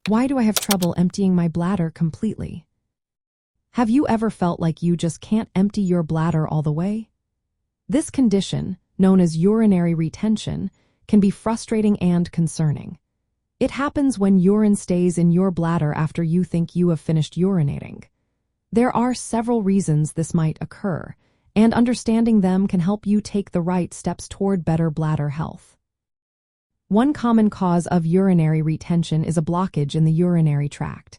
Why do I have trouble emptying my bladder completely? Have you ever felt like you just can't empty your bladder all the way? This condition, known as urinary retention, can be frustrating and concerning. It happens when urine stays in your bladder after you think you have finished urinating. There are several reasons this might occur, and understanding them can help you take the right steps toward better bladder health. One common cause of urinary retention is a blockage in the urinary tract.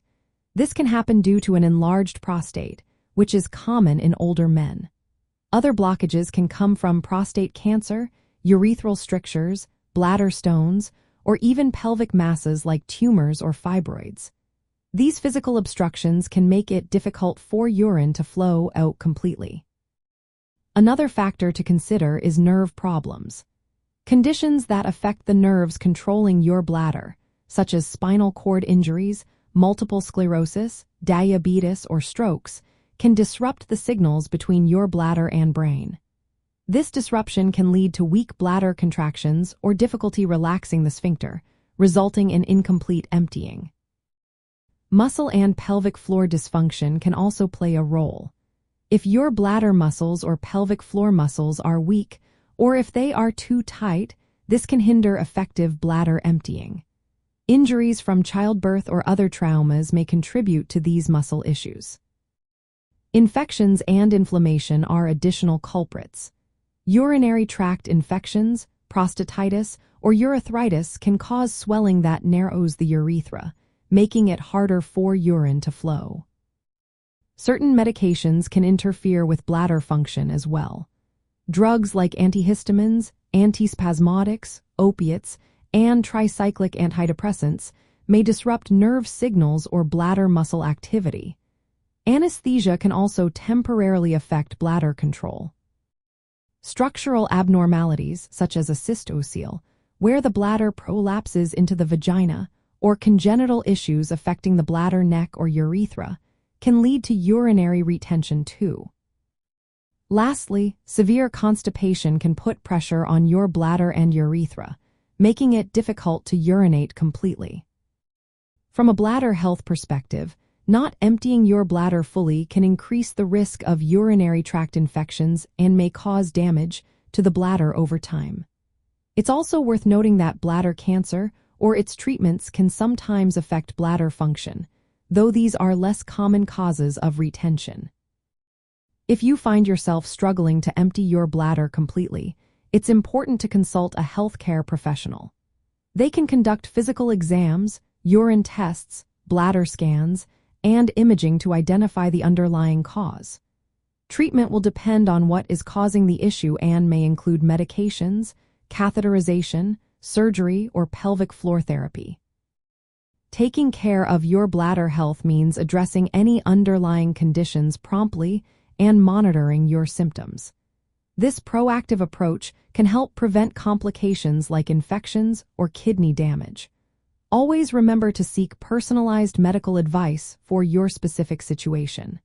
This can happen due to an enlarged prostate, which is common in older men. Other blockages can come from prostate cancer, urethral strictures, bladder stones, or even pelvic masses like tumors or fibroids. These physical obstructions can make it difficult for urine to flow out completely. Another factor to consider is nerve problems. Conditions that affect the nerves controlling your bladder, such as spinal cord injuries, multiple sclerosis, diabetes, or strokes, can disrupt the signals between your bladder and brain. This disruption can lead to weak bladder contractions or difficulty relaxing the sphincter, resulting in incomplete emptying. Muscle and pelvic floor dysfunction can also play a role. If your bladder muscles or pelvic floor muscles are weak, or if they are too tight, this can hinder effective bladder emptying. Injuries from childbirth or other traumas may contribute to these muscle issues. Infections and inflammation are additional culprits. Urinary tract infections, prostatitis, or urethritis can cause swelling that narrows the urethra, making it harder for urine to flow. Certain medications can interfere with bladder function as well. Drugs like antihistamines, antispasmodics, opiates, and tricyclic antidepressants may disrupt nerve signals or bladder muscle activity. Anesthesia can also temporarily affect bladder control. Structural abnormalities, such as a cystocele, where the bladder prolapses into the vagina, or congenital issues affecting the bladder neck or urethra, can lead to urinary retention too. Lastly, severe constipation can put pressure on your bladder and urethra, making it difficult to urinate completely. From a bladder health perspective, not emptying your bladder fully can increase the risk of urinary tract infections and may cause damage to the bladder over time. It's also worth noting that bladder cancer or its treatments can sometimes affect bladder function, though these are less common causes of retention. If you find yourself struggling to empty your bladder completely, it's important to consult a healthcare professional. They can conduct physical exams, urine tests, bladder scans, and imaging to identify the underlying cause. Treatment will depend on what is causing the issue and may include medications, catheterization, surgery, or pelvic floor therapy. Taking care of your bladder health means addressing any underlying conditions promptly and monitoring your symptoms. This proactive approach can help prevent complications like infections or kidney damage. Always remember to seek personalized medical advice for your specific situation.